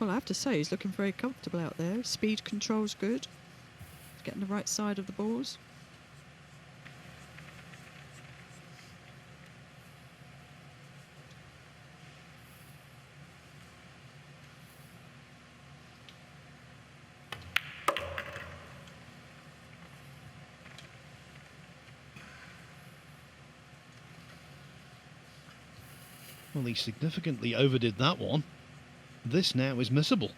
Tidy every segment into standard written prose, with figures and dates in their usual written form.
Well, I have to say, he's looking very comfortable out there. Speed control's good. Getting the right side of the balls. Well, he significantly overdid that one. This now is missable.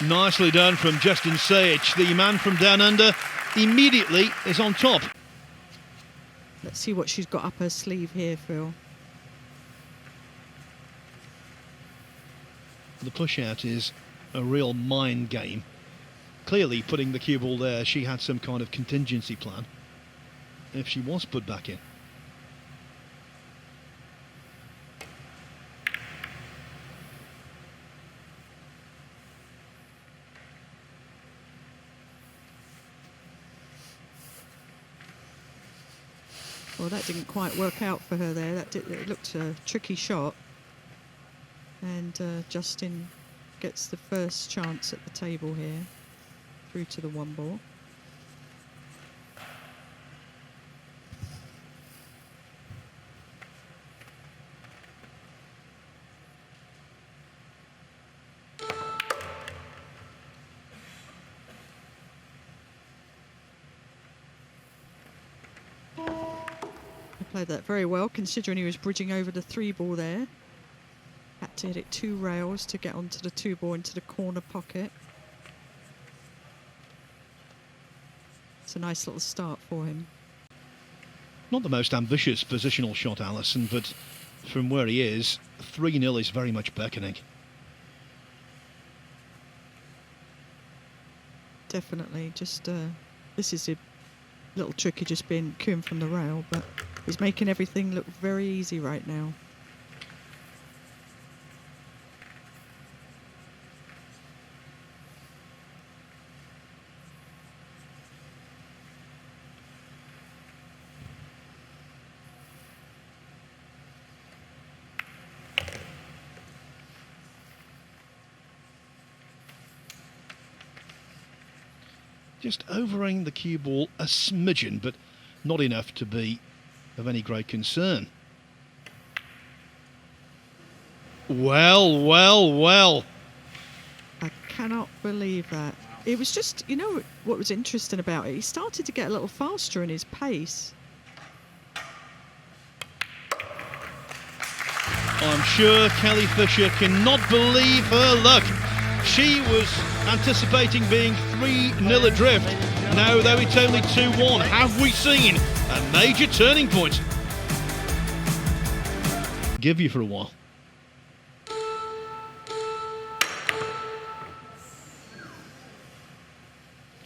Nicely done from Justin Sajich. The man from down under immediately is on top. Let's see what she's got up her sleeve here, Phil. The push out is a real mind game. Clearly putting the cue ball there, she had some kind of contingency plan if she was put back in. Well, that didn't quite work out for her there. It looked a tricky shot. And Justin gets the first chance at the table here, through to the one ball. Played that very well, considering he was bridging over the three ball there. Had to hit it 2 rails to get onto the 2 ball into the corner pocket. It's a nice little start for him. Not the most ambitious positional shot, Alison, but from where he is, 3-0 is very much beckoning. Definitely, just this is a little tricky, just being cueing from the rail, but he's making everything look very easy right now. Just overing the cue ball a smidgen, but not enough to be of any great concern. Well, well, well. I cannot believe that. It was just, you know what was interesting about it? He started to get a little faster in his pace. I'm sure Kelly Fisher cannot believe her luck. She was anticipating being 3-0 adrift. Now, though it's only 2-1, have we seen a major turning point? Give you for a while.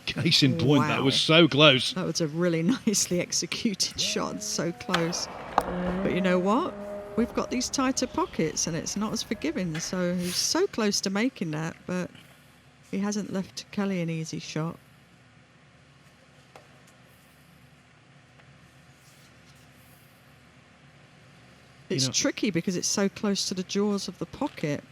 Case in point, Wow. That was so close. That was a really nicely executed shot, so close. But you know what? We've got these tighter pockets and it's not as forgiving. So he's so close to making that, but he hasn't left Kelly an easy shot. It's tricky because it's so close to the jaws of the pocket.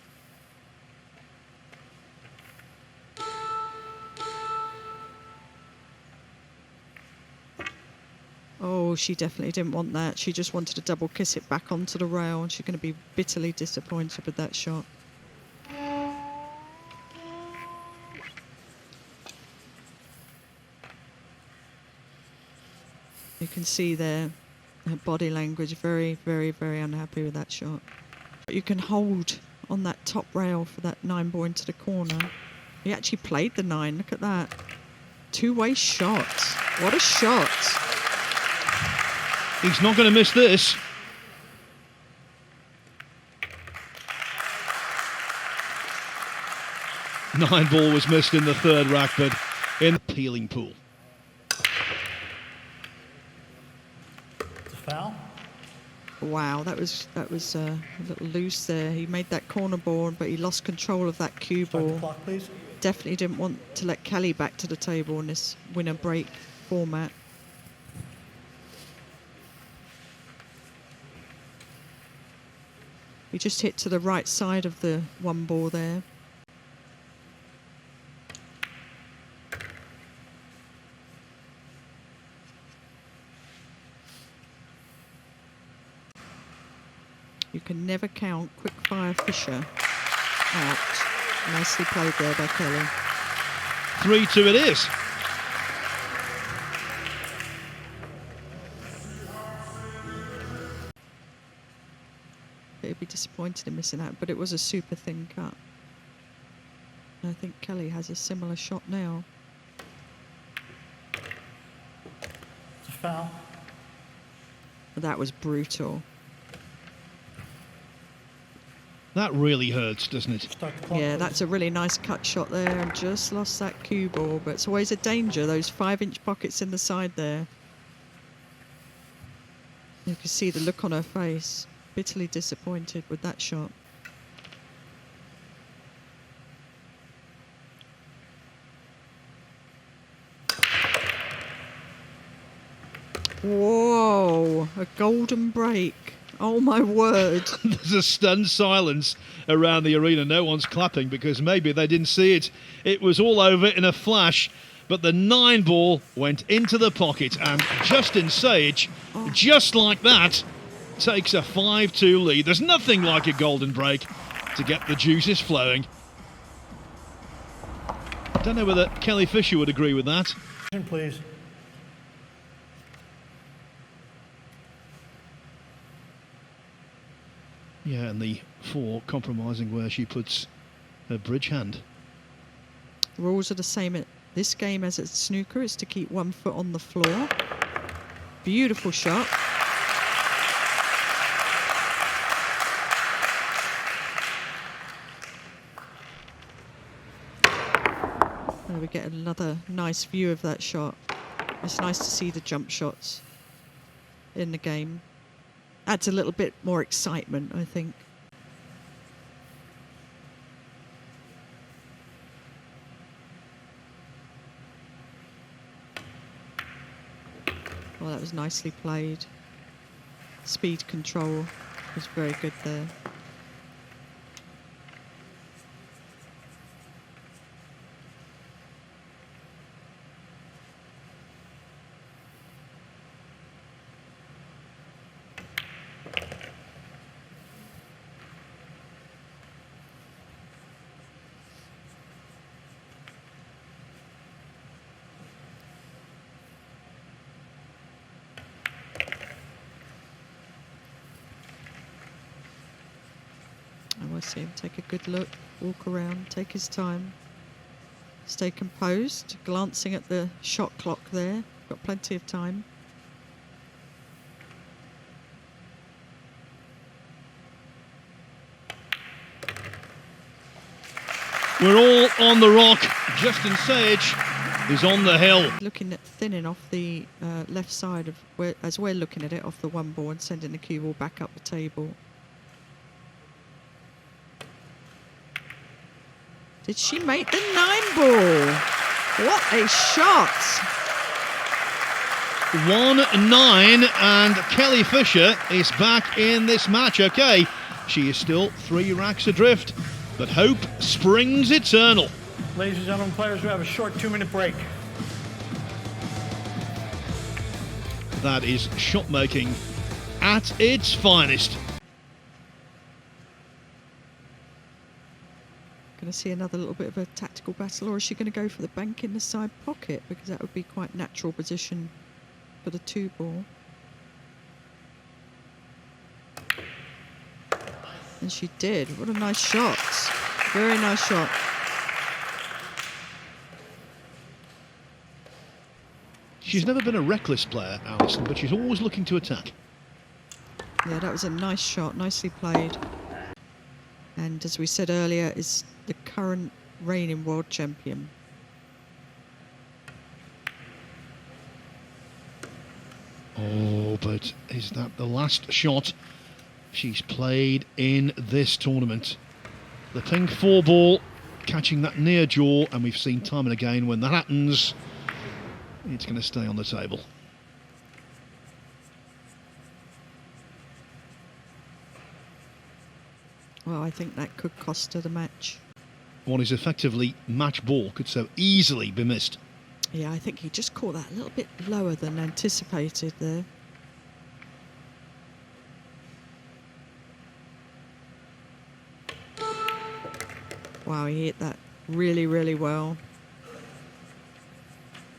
Oh, she definitely didn't want that. She just wanted to double kiss it back onto the rail, and she's going to be bitterly disappointed with that shot. You can see there her body language, very, very, very unhappy with that shot. But you can hold on that top rail for that 9 ball into the corner. He actually played the 9, look at that. 2-way shot. What a shot. He's not going to miss this. Nine ball was missed in the third rack, but in the peeling pool. Foul? Wow, that was a little loose there. He made that corner ball, but he lost control of that cue Start the ball. clock, please. Definitely didn't want to let Kelly back to the table in this winner break format. He just hit to the right side of the one ball there. You can never count Quickfire Fisher out. Nicely played there by Kelly. 3-2 it is. He'd be disappointed in missing out, but it was a super thin cut. And I think Kelly has a similar shot now. It's a foul. That was brutal. That really hurts, doesn't it? Start the clock, Yeah, please. that's a really nice cut shot there, and just lost that cue ball, but it's always a danger, those 5-inch pockets in the side there. You can see the look on her face, bitterly disappointed with that shot. Whoa, a golden break. Oh my word. There's a stunned silence around the arena. No one's clapping because maybe they didn't see it. It was all over in a flash, but the 9 ball went into the pocket, and Justin Sage, just like that, takes a 5-2 lead. There's nothing like a golden break to get the juices flowing. I don't know whether Kelly Fisher would agree with that. Please. Yeah, and the 4 compromising where she puts her bridge hand. Rules are the same at this game as at snooker. It's to keep 1 foot on the floor. Beautiful shot. There we get another nice view of that shot. It's nice to see the jump shots in the game. Adds a little bit more excitement, I think. Well, that was nicely played. Speed control was very good there. I want to see him take a good look, walk around, take his time, stay composed, glancing at the shot clock there. Got plenty of time. We're all on the rock. Justin Sage is on the hill. Looking at thinning off the left side of where, as we're looking at it, off the 1 ball and sending the cue ball back up the table. Did she make the 9 ball? What a shot! 1-9, and Kelly Fisher is back in this match. Okay, she is still 3 racks adrift, but hope springs eternal. Ladies and gentlemen, players, we have a short 2-minute break. That is shot making at its finest. Going to see another little bit of a tactical battle, or is she going to go for the bank in the side pocket? Because that would be quite natural position for the 2 ball. And she did. What a nice shot. Very nice shot. She's never been a reckless player, Alison, but she's always looking to attack. Yeah, that was a nice shot. Nicely played. And as we said earlier, is the current reigning world champion. Oh, but is that the last shot she's played in this tournament? The pink 4 ball catching that near jaw, and we've seen time and again when that happens, it's going to stay on the table. Well, I think that could cost her the match. What is effectively match ball could so easily be missed. Yeah, I think he just caught that a little bit lower than anticipated there. Wow, he hit that really, really well.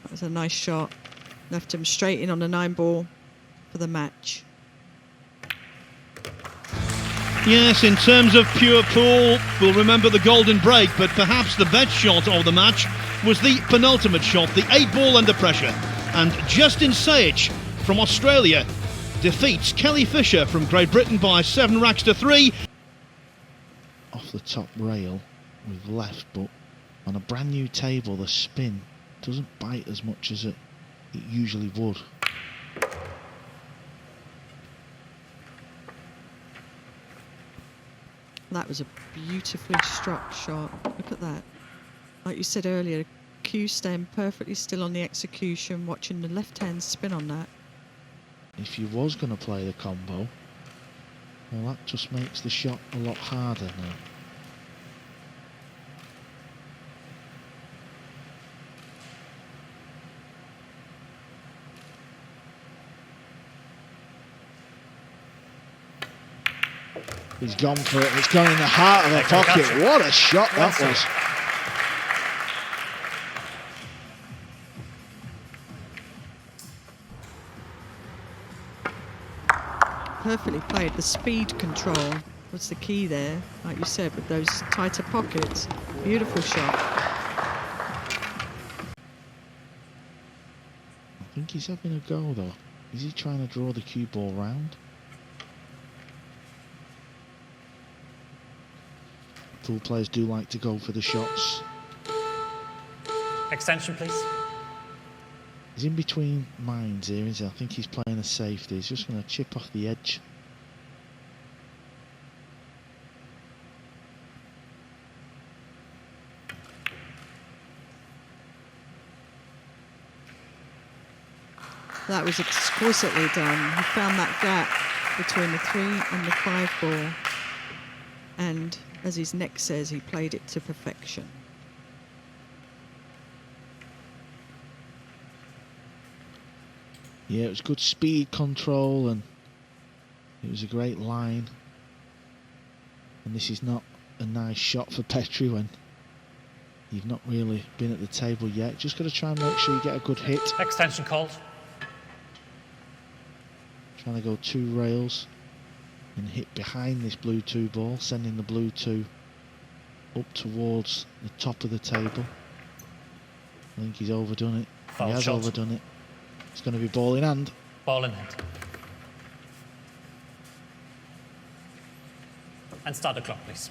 That was a nice shot. Left him straight in on the 9 ball for the match. Yes, in terms of pure pool, we'll remember the golden break, but perhaps the best shot of the match was the penultimate shot, the 8 ball under pressure. And Justin Sajich from Australia defeats Kelly Fisher from Great Britain by 7 racks to 3. Off the top rail with left, but on a brand new table the spin doesn't bite as much as it usually would. That was a beautifully struck shot. Look at that. Like you said earlier, Q staying perfectly still on the execution, watching the left hand spin on that. If you was going to play the combo, well, that just makes the shot a lot harder now. He's gone for it. It's gone in the heart of the pocket. What a shot that was. Perfectly played. The speed control was the key there, like you said, with those tighter pockets. Beautiful shot. I think he's having a go though. Is he trying to draw the cue ball round? Pool players do like to go for the shots. Extension, please. He's in between minds here, isn't he? I think he's playing a safety. He's just going to chip off the edge. That was exquisitely done. He found that gap between the 3 and the 5 ball. And as his neck says, he played it to perfection. Yeah, it was good speed control and it was a great line. And this is not a nice shot for Petri when you've not really been at the table yet. Just got to try and make sure you get a good hit. Extension called. Trying to go 2 rails and hit behind this blue 2 ball, sending the blue 2 up towards the top of the table. I think he's overdone it. Foul he has shot. overdone it. It's going to be ball in hand. Ball in hand. And start the clock, please.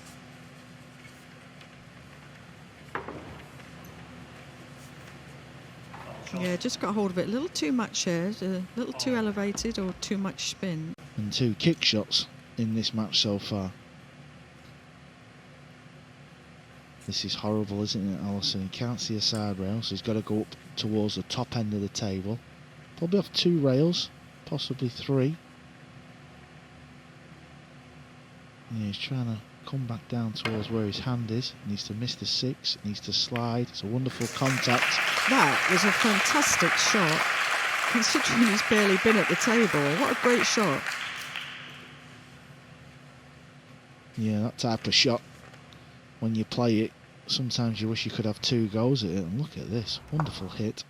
Yeah, just got hold of it a little too much there, a little too elevated or too much spin. And 2 kick shots in this match so far. This is horrible, isn't it, Alison? He can't see a side rail, so he's got to go up towards the top end of the table. Probably off 2 rails, possibly 3. Yeah, he's trying to come back down towards where his hand is. He needs to miss the 6, needs to slide. It's a wonderful contact. That was a fantastic shot, considering he's barely been at the table. What a great shot. Yeah, that type of shot, when you play it, sometimes you wish you could have 2 goes at it. And look at this, wonderful hit.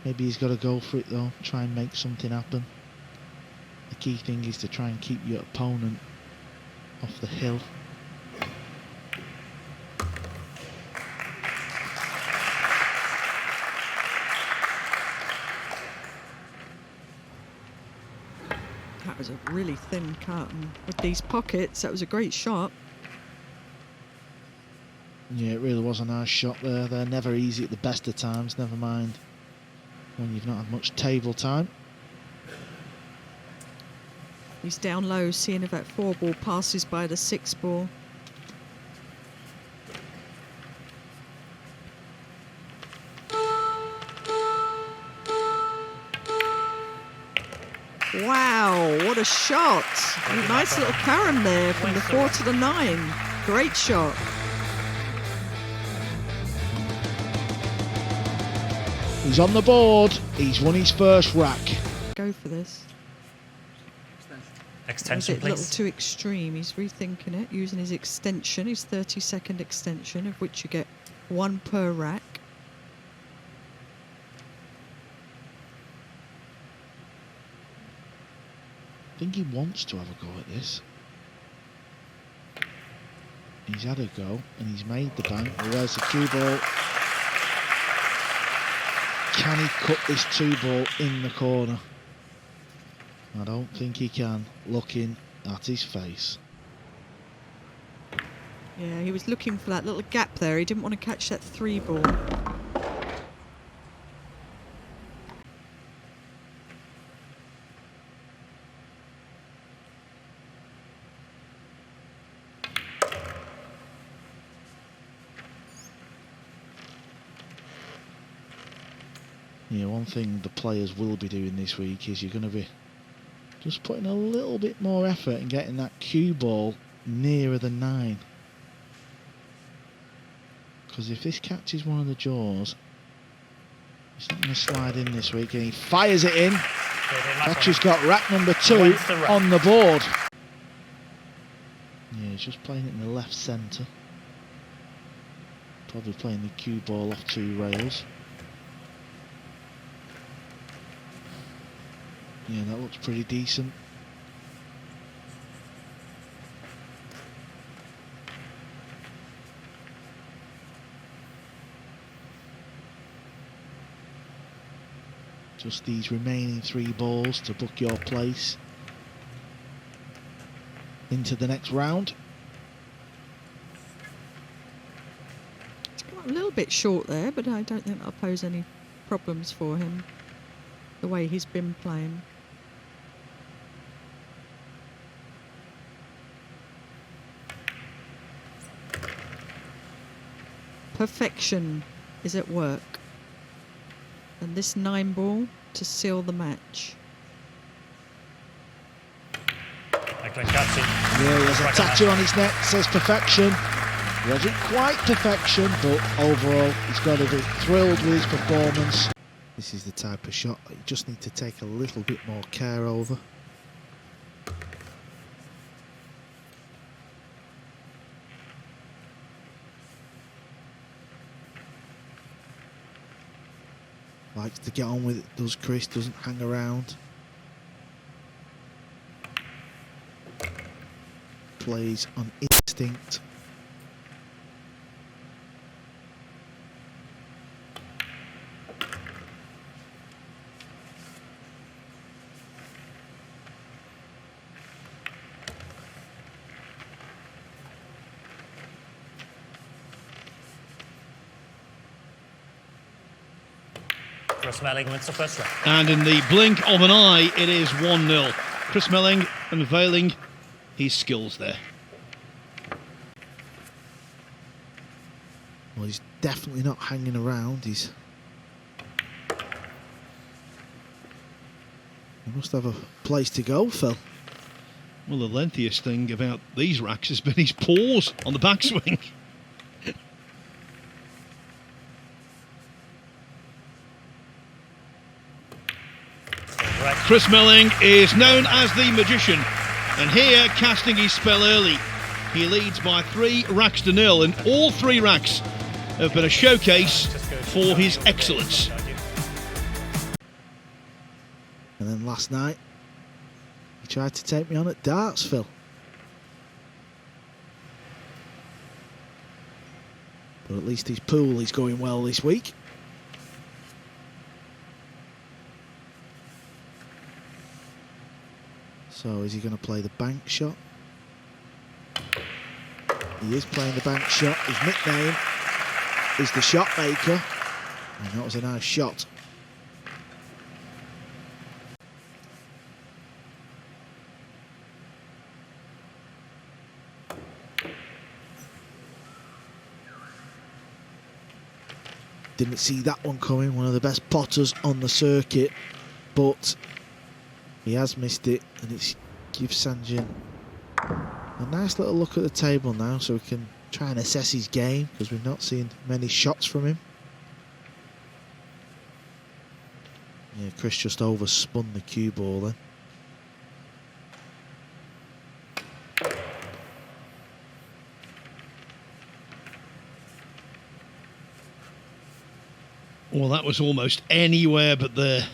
Maybe he's got to go for it though, try and make something happen. The key thing is to try and keep your opponent off the hill. That was a really thin cut, and with these pockets, that was a great shot. Yeah, it really was a nice shot there. They're never easy at the best of times, never mind when you've not had much table time. He's down low, seeing if that 4 ball passes by the 6 ball. Wow, what a shot. A nice little carom there from the 4 to the 9. Great shot. He's on the board. He's won his first rack. Go for this. Extension, Is it a little please. too extreme? He's rethinking it, using his extension, his 30-second extension, of which you get 1 per rack. I think he wants to have a go at this. He's had a go and he's made the bank. Where's the 2 ball? Can he cut this 2 ball in the corner? I don't think he can, looking at his face. Yeah, he was looking for that little gap there. He didn't want to catch that 3 ball. Yeah, one thing the players will be doing this week is you're going to be just putting a little bit more effort in getting that cue ball nearer the 9. Because if this catches one of the jaws, it's not going to slide in this week, and he fires it in. Petri's got rack number 2 on the board. Yeah, he's just playing it in the left centre. Probably playing the cue ball off 2 rails. Yeah, that looks pretty decent. Just these remaining 3 balls to book your place into the next round. It's got a little bit short there, but I don't think that'll pose any problems for him, the way he's been playing. Perfection is at work. And this 9 ball to seal the match. Eklent Kaci. Yeah, he has a tattoo on his neck, says perfection. Wasn't quite perfection, but overall he's got to be thrilled with his performance. This is the type of shot that you just need to take a little bit more care over. Likes to get on with it, does Chris, doesn't hang around. Plays on instinct. Chris Melling wins the first round. And in the blink of an eye, it is 1-0. Chris Melling unveiling his skills there. Well, he's definitely not hanging around. He must have a place to go, Phil. Well, the lengthiest thing about these racks has been his pause on the backswing. Chris Melling is known as the Magician, and here, casting his spell early, he leads by 3 racks to 0, and all 3 racks have been a showcase for his excellence. And then last night, he tried to take me on at darts, Phil. But at least his pool is going well this week. So is he going to play the bank shot? He is playing the bank shot. His nickname is the shot maker. And that was a nice shot. Didn't see that one coming. One of the best potters on the circuit, but he has missed it, and it gives Sanjin a nice little look at the table now, so we can try and assess his game, because we've not seen many shots from him. Yeah, Chris just overspun the cue ball then. Well, that was almost anywhere but there.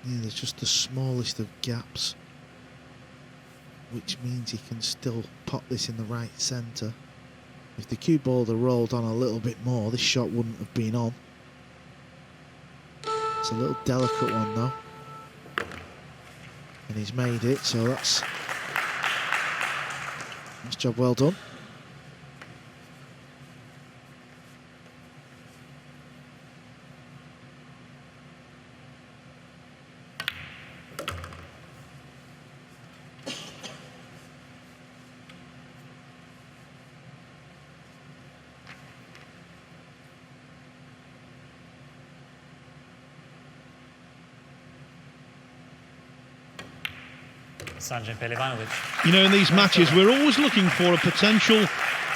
Yeah, there's just the smallest of gaps, which means he can still pop this in the right centre. If the cue ball had rolled on a little bit more, this shot wouldn't have been on. It's a little delicate one though. And he's made it, so that's job well done. Sanjin Pehlivanovic. You know, in these matches, we're always looking for a potential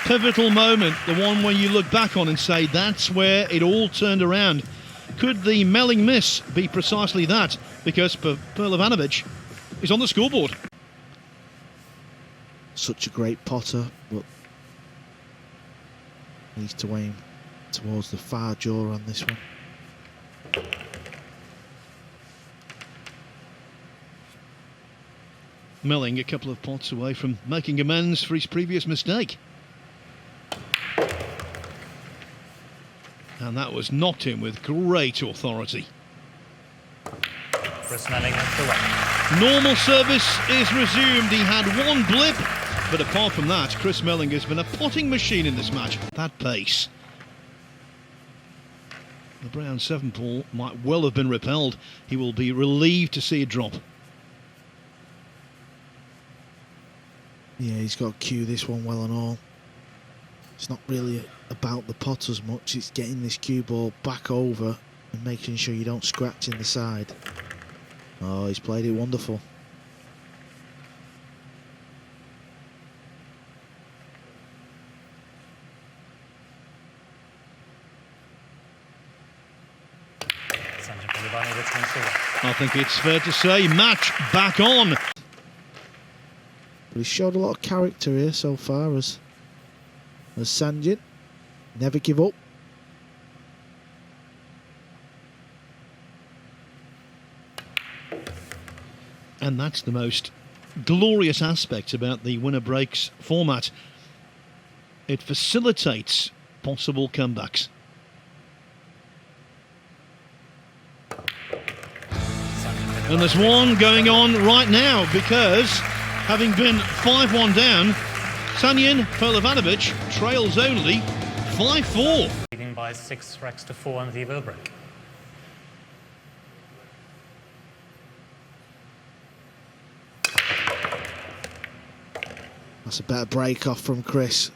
pivotal moment, the one where you look back on and say, that's where it all turned around. Could the Melling miss be precisely that? Because Pehlivanovic is on the scoreboard. Such a great potter, but needs to aim towards the far jaw on this one. Melling a couple of pots away from making amends for his previous mistake. And that was knocked in with great authority. Chris Melling at the right. Normal service is resumed. He had one blip, but apart from that, Chris Melling has been a potting machine in this match. That pace. The brown 7-ball might well have been repelled. He will be relieved to see it drop. Yeah, he's got to cue this one well and all. It's not really about the pot as much, it's getting this cue ball back over and making sure you don't scratch in the side. Oh, he's played it wonderful. Sanjin Pehlivanovic wins the right. I think it's fair to say, match back on. But he's showed a lot of character here so far as Sanjin. Never give up. And that's the most glorious aspect about the winner breaks format. It facilitates possible comebacks. And there's one going on right now because, having been 5-1 down, Sanjin Pehlivanovic trails only 5-4. Leading by 6 racks to 4 on the will break. That's a better break off from Chris.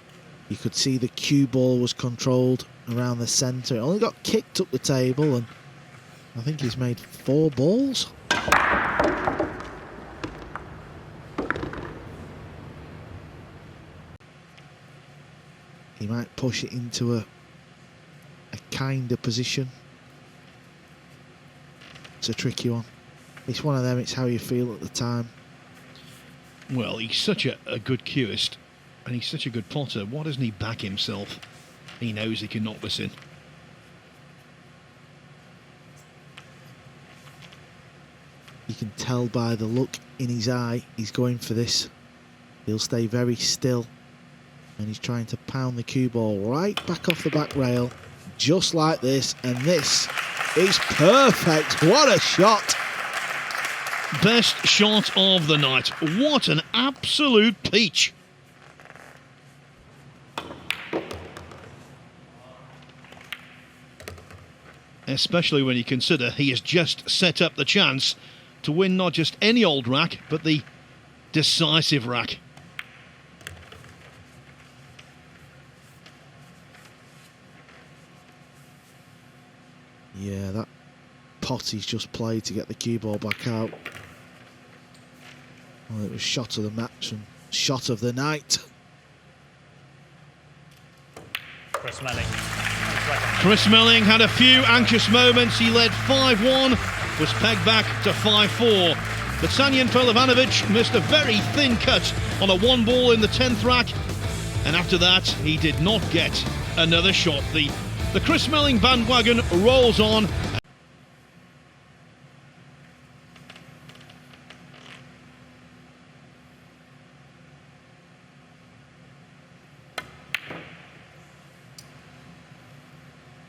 You could see the cue ball was controlled around the centre. It only got kicked up the table, and I think he's made 4 balls. He might push it into a kinder position. It's a tricky one. It's one of them, it's how you feel at the time. Well, he's such a good cueist, and he's such a good potter. Why doesn't he back himself? He knows he can knock this in. You can tell by the look in his eye, he's going for this. He'll stay very still, and he's trying to pound the cue ball right back off the back rail, just like this, and this It's perfect. What a shot. Best shot of the night. What an absolute peach. Especially when you consider he has just set up the chance to win not just any old rack, but the decisive rack. Yeah, that pot he's just played to get the cue ball back out. Well, it was shot of the match and shot of the night. Chris Melling. Chris Melling had a few anxious moments. He led 5-1, was pegged back to 5-4. But Sanjin Pehlivanovic missed a very thin cut on a one ball in the 10th rack. And after that, he did not get another shot. The Chris Melling bandwagon rolls on.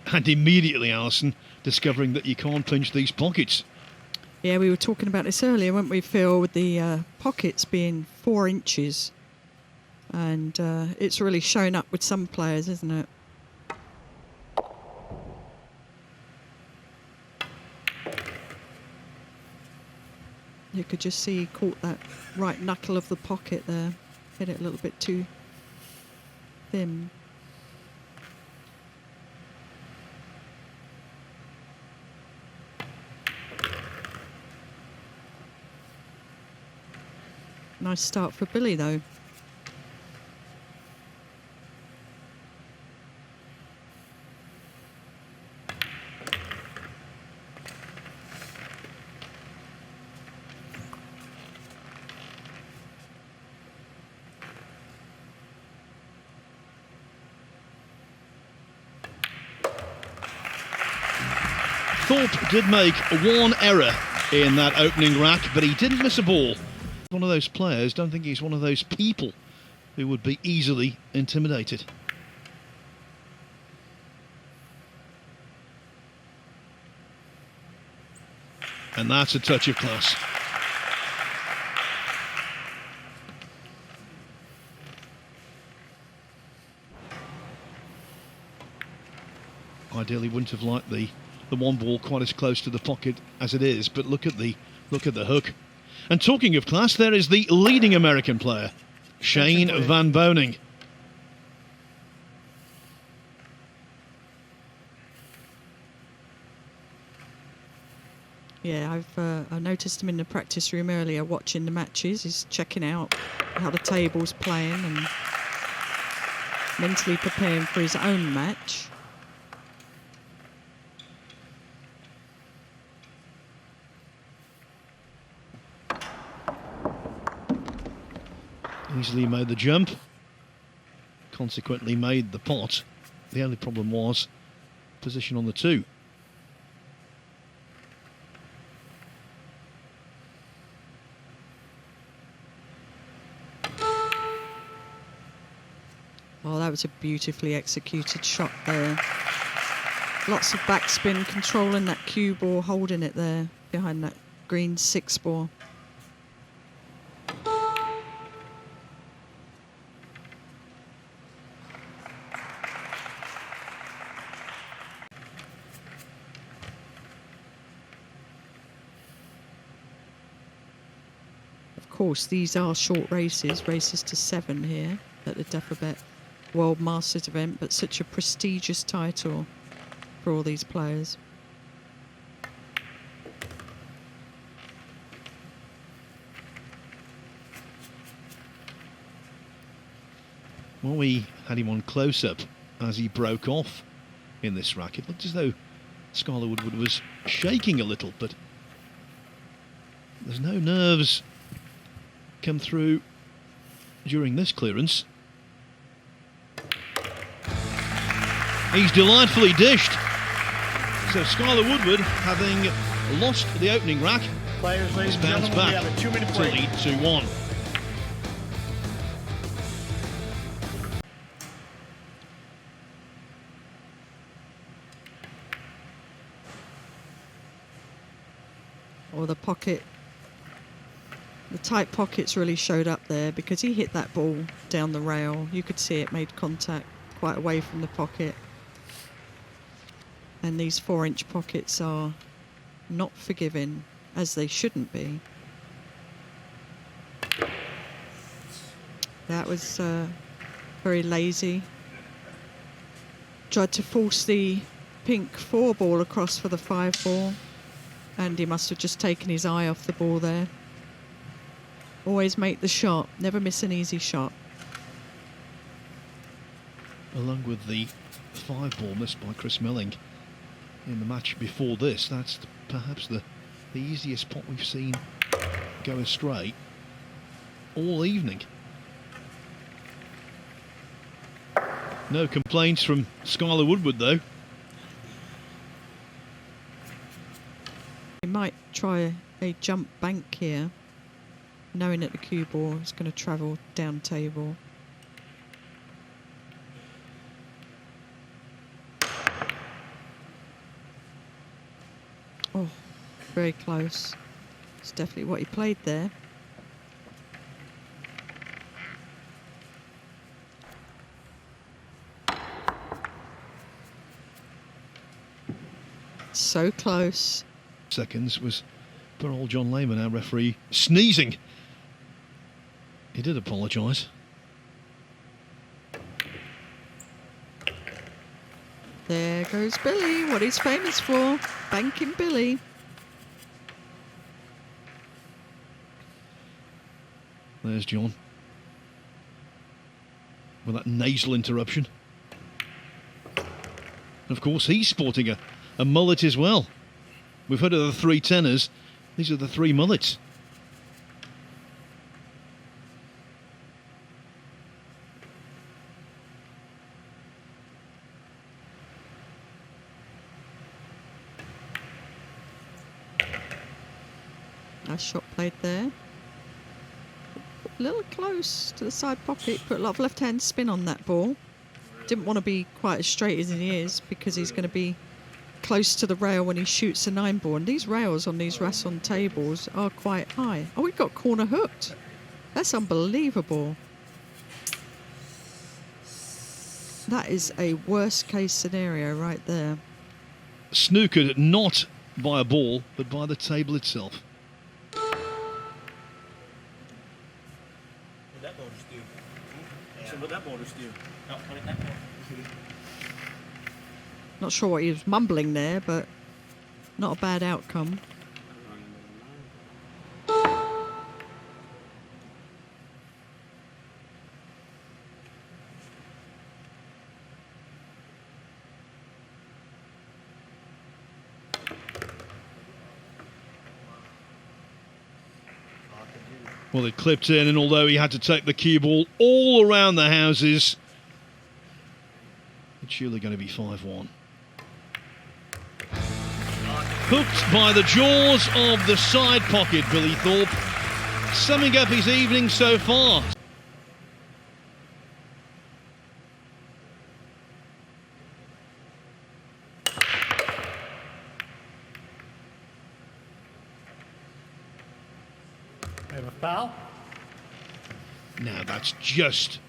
And immediately, Alison, discovering that you can't pinch these pockets. Yeah, we were talking about this earlier, weren't we, Phil, with the pockets being 4 inches. And it's really shown up with some players, isn't it? You could just see he caught that right knuckle of the pocket there. Hit it a little bit too thin. Nice start for Billy, though. Thorpe did make one error in that opening rack, but he didn't miss a ball. One of those players, don't think he's one of those people who would be easily intimidated. And that's a touch of class. Ideally wouldn't have liked the one ball quite as close to the pocket as it is, but look at the hook. And talking of class, there is the leading American player, Shane Van Boning. Yeah, I noticed him in the practice room earlier watching the matches. He's checking out how the table's playing and mentally preparing for his own match. Easily made the jump, consequently made the pot. The only problem was position on the 2. Oh, that was a beautifully executed shot there. Lots of backspin, controlling that cue ball, holding it there behind that green 6 ball. Of course, these are short races to 7 here at the Dafabet World Masters event, but such a prestigious title for all these players. Well, we had him on close-up as he broke off in this rack. It looked as though Skyler Woodward was shaking a little, but there's no nerves come through during this clearance. He's delightfully dished. So Skyler Woodward, having lost the opening rack, Players, ladies and bounced gentlemen, we back have a 2-minute to break. lead 2-1. or the pocket. The tight pockets really showed up there because he hit that ball down the rail. You could see it made contact quite away from the pocket. And these 4-inch pockets are not forgiving, as they shouldn't be. That was very lazy. Tried to force the pink 4 ball across for the 5 ball. And he must have just taken his eye off the ball there. Always make the shot, never miss an easy shot. Along with the 5 ball missed by Chris Melling in the match before this, that's perhaps the easiest pot we've seen go astray all evening. No complaints from Skyler Woodward though. He might try a jump bank here, knowing that the cue ball is going to travel down table. Oh, very close. It's definitely what he played there. So close. Seconds was poor old John Lehman, our referee, sneezing. He did apologise. There goes Billy, what he's famous for, banking Billy. There's John with that nasal interruption. And of course, he's sporting a mullet as well. We've heard of the 3 tenors. These are the 3 mullets. Nice shot played there. A little close to the side pocket, put a lot of left-hand spin on that ball. Didn't want to be quite as straight as he is because he's going to be close to the rail when he shoots a 9 ball. And these rails on these Rasson tables are quite high. Oh, we got corner hooked. That's unbelievable. That is a worst case scenario right there. Snookered not by a ball, but by the table itself. Not sure what he was mumbling there, but not a bad outcome. Well, it clipped in, and although he had to take the cue ball all around the houses, it's surely going to be 5-1. Hooked by the jaws of the side pocket, Billy Thorpe, summing up his evening so far. We have a foul. Now that's just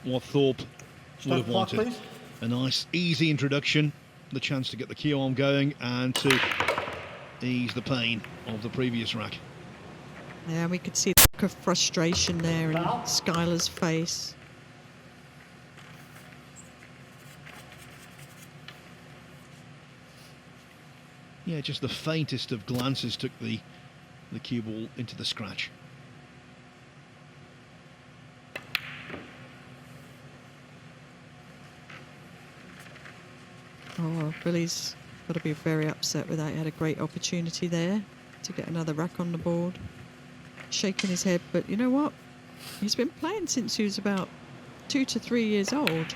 what Thorpe would have Clock, wanted. please. A nice, easy introduction, the chance to get the key arm going and to ease the pain of the previous rack. Yeah, we could see the look of frustration there in Skyler's face. Yeah, just the faintest of glances took the cue ball into the scratch. Oh, Billy's got to be very upset with that. He had a great opportunity there to get another rack on the board. Shaking his head, but you know what? He's been playing since he was about 2 to 3 years old.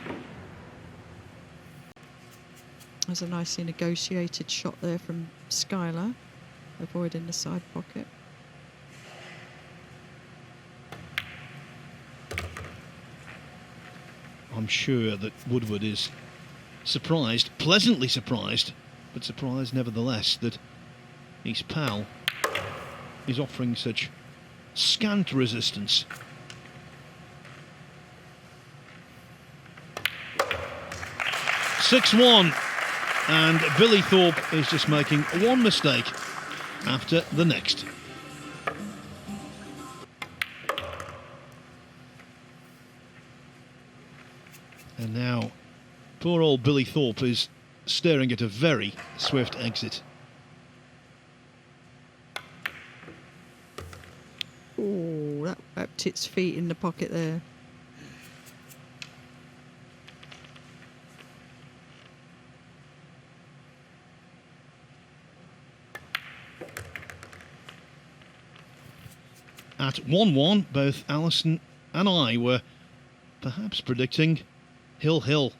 There's a nicely negotiated shot there from Skyler, avoiding the side pocket. I'm sure that Woodward is surprised, pleasantly surprised, but surprised nevertheless that his pal is offering such scant resistance. (6-1), and Billy Thorpe is just making one mistake after the next. And now, poor old Billy Thorpe is staring at a very swift exit. Oh, that wrapped its feet in the pocket there. At 1-1, both Alison and I were perhaps predicting Hill.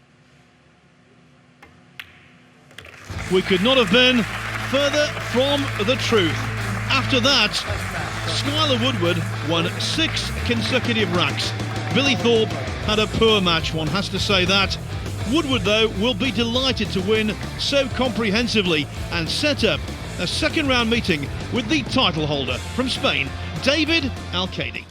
We could not have been further from the truth. After that, Skyler Woodward won 6 consecutive racks. Billy Thorpe had a poor match, one has to say that. Woodward, though, will be delighted to win so comprehensively and set up a second round meeting with the title holder from Spain, David Alcaide.